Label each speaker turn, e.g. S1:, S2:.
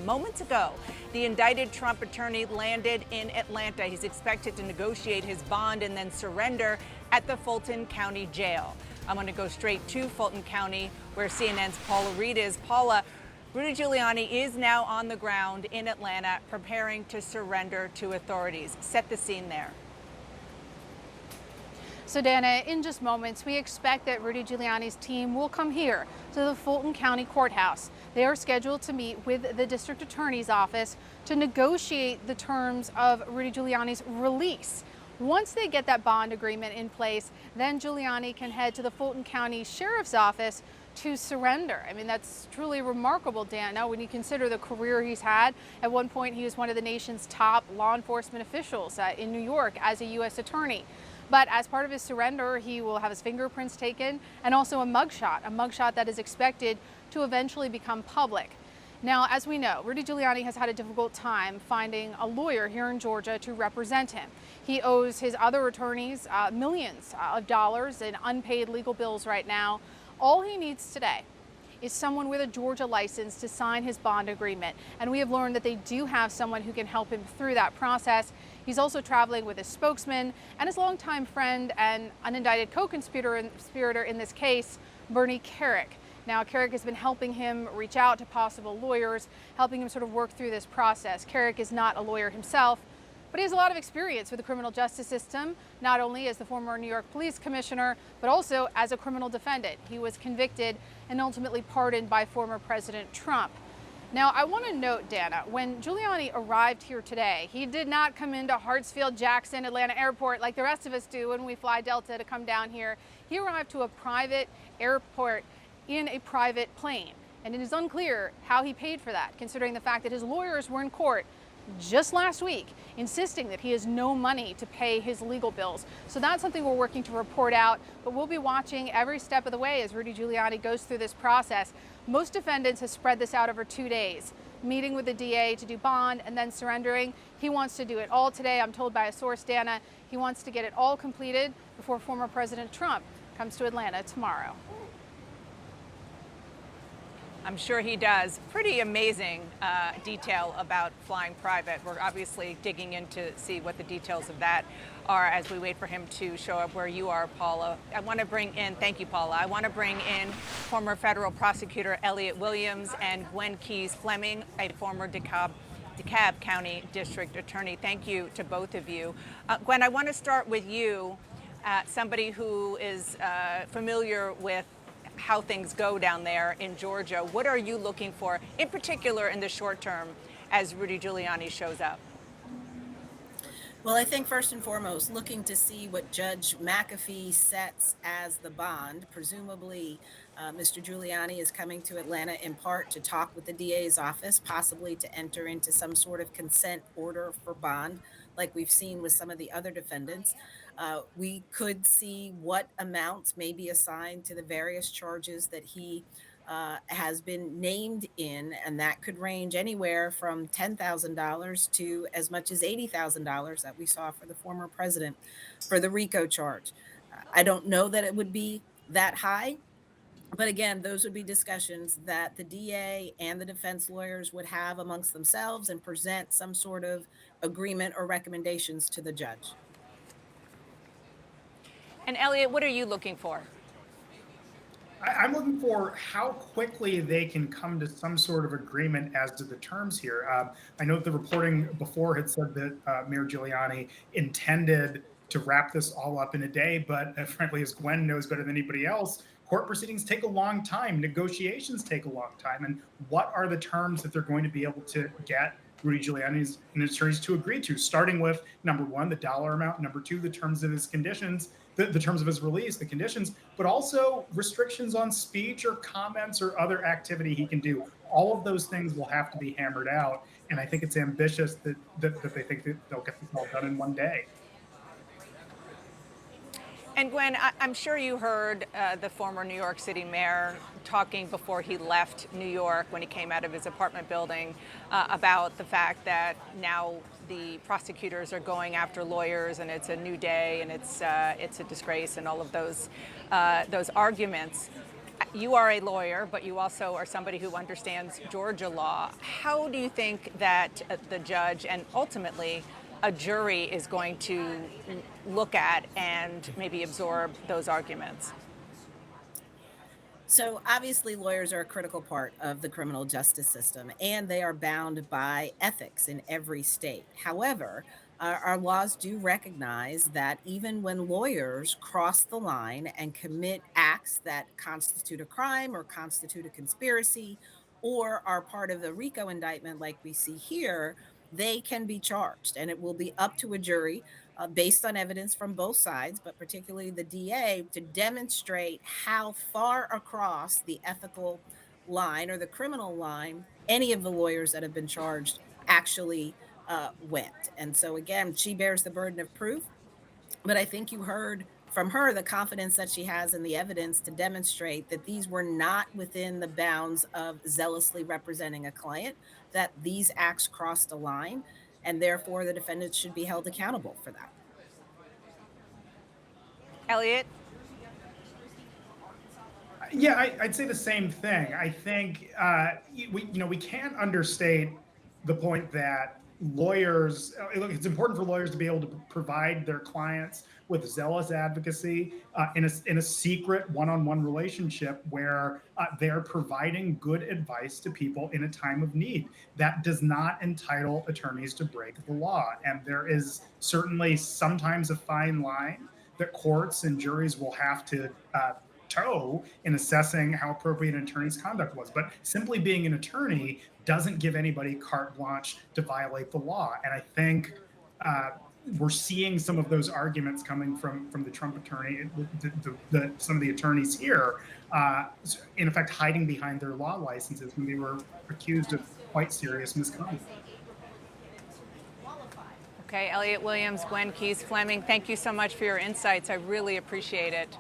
S1: Moments ago, the indicted Trump attorney landed in Atlanta. He's expected to negotiate his bond and then surrender at the Fulton County Jail. I'm going to go straight to Fulton County, where CNN's Paula Reed is. Paula, Rudy Giuliani is now on the ground in Atlanta, preparing to surrender to authorities. Set the scene there.
S2: So, Dana, in just moments, we expect that Rudy Giuliani's team will come here to the Fulton County Courthouse. They are scheduled to meet with the district attorney's office to negotiate the terms of Rudy Giuliani's release. Once they get that bond agreement in place, then Giuliani can head to the Fulton County Sheriff's Office to surrender. I mean, that's truly remarkable, Dana, when you consider the career he's had. At one point, he was one of the nation's top law enforcement officials in New York as a U.S. attorney. But as part of his surrender, he will have his fingerprints taken and also a mugshot that is expected to eventually become public. Now, as we know, Rudy Giuliani has had a difficult time finding a lawyer here in Georgia to represent him. He owes his other attorneys millions of dollars in unpaid legal bills right now. All he needs today is someone with a Georgia license to sign his bond agreement. And we have learned that they do have someone who can help him through that process. He's also traveling with his spokesman and his longtime friend and unindicted co-conspirator in this case, Bernie Kerik. Now, Kerik has been helping him reach out to possible lawyers, helping him sort of work through this process. Kerik is not a lawyer himself, but he has a lot of experience with the criminal justice system, not only as the former New York police commissioner, but also as a criminal defendant. He was convicted and ultimately pardoned by former President Trump. Now, I want to note, Dana, when Giuliani arrived here today, he did not come into Hartsfield-Jackson Atlanta Airport like the rest of us do when we fly Delta to come down here. He arrived to a private airport in a private plane. And it is unclear how he paid for that, considering the fact that his lawyers were in court just last week insisting that he has no money to pay his legal bills. So that's something we're working to report out, but we'll be watching every step of the way as Rudy Giuliani goes through this process. Most defendants have spread this out over 2 days, meeting with the DA to do bond and then surrendering. He wants to do it all today. I'm told by a source, Dana, he wants to get it all completed before former President Trump comes to Atlanta tomorrow.
S1: I'm sure he does. Pretty amazing detail about flying private. We're obviously digging in to see what the details of that are as we wait for him to show up where you are, Paula. I want to bring in, thank you, Paula. I want to bring in former federal prosecutor Elliot Williams and Gwen Keyes Fleming, a former DeKalb County District Attorney. Thank you to both of you. Gwen, I want to start with you, somebody who is familiar with how things go down there in Georgia. What are you looking for, in particular in the short term, as Rudy Giuliani shows up?
S3: Well, I think first and foremost, looking to see what Judge McAfee sets as the bond. Presumably, Mr. Giuliani is coming to Atlanta in part to talk with the DA's office, possibly to enter into some sort of consent order for bond, like we've seen with some of the other defendants. We could see what amounts may be assigned to the various charges that he has been named in, and that could range anywhere from $10,000 to as much as $80,000 that we saw for the former president for the RICO charge. I don't know that it would be that high, but again, those would be discussions that the DA and the defense lawyers would have amongst themselves and present some sort of agreement or recommendations to the judge.
S1: And Elliot, what are you looking for?
S4: I'm looking for how quickly they can come to some sort of agreement as to the terms here. I know the reporting before had said that Mayor Giuliani intended to wrap this all up in a day, but frankly, as Gwen knows better than anybody else, court proceedings take a long time, negotiations take a long time, and what are the terms that they're going to be able to get Rudy Giuliani's attorneys to agree to, starting with, number one, the dollar amount, number two, the terms of his conditions, the terms of his release, the conditions, but also restrictions on speech or comments or other activity he can do. All of those things will have to be hammered out. And I think it's ambitious that they think that they'll get this all done in one day.
S1: And Gwen, I'm sure you heard the former New York City mayor talking before he left New York when he came out of his apartment building about the fact that now the prosecutors are going after lawyers and it's a new day and it's a disgrace and all of those arguments. You are a lawyer, but you also are somebody who understands Georgia law. How do you think that the judge and ultimately a jury is going to look at and maybe absorb those arguments?
S3: So obviously, lawyers are a critical part of the criminal justice system, and they are bound by ethics in every state. However, our laws do recognize that even when lawyers cross the line and commit acts that constitute a crime or constitute a conspiracy or are part of the RICO indictment, like we see here, they can be charged, and it will be up to a jury based on evidence from both sides, but particularly the DA, to demonstrate how far across the ethical line or the criminal line any of the lawyers that have been charged actually went. And so, again, she bears the burden of proof. But I think you heard from her the confidence that she has in the evidence to demonstrate that these were not within the bounds of zealously representing a client, that these acts crossed a line, and therefore the defendants should be held accountable for that.
S1: Elliot?
S4: Yeah, I'd say the same thing. I think we can't understate the point that lawyers. Look, it's important for lawyers to be able to provide their clients with zealous advocacy in a secret one-on-one relationship where they're providing good advice to people in a time of need. That does not entitle attorneys to break the law, and there is certainly sometimes a fine line that courts and juries will have to toe in assessing how appropriate an attorney's conduct was. But simply being an attorney doesn't give anybody carte blanche to violate the law. And I think we're seeing some of those arguments coming from the Trump attorney, some of the attorneys here, in effect, hiding behind their law licenses when they were accused of quite serious misconduct.
S1: Okay, Elliot Williams, Gwen Keys Fleming, thank you so much for your insights. I really appreciate it.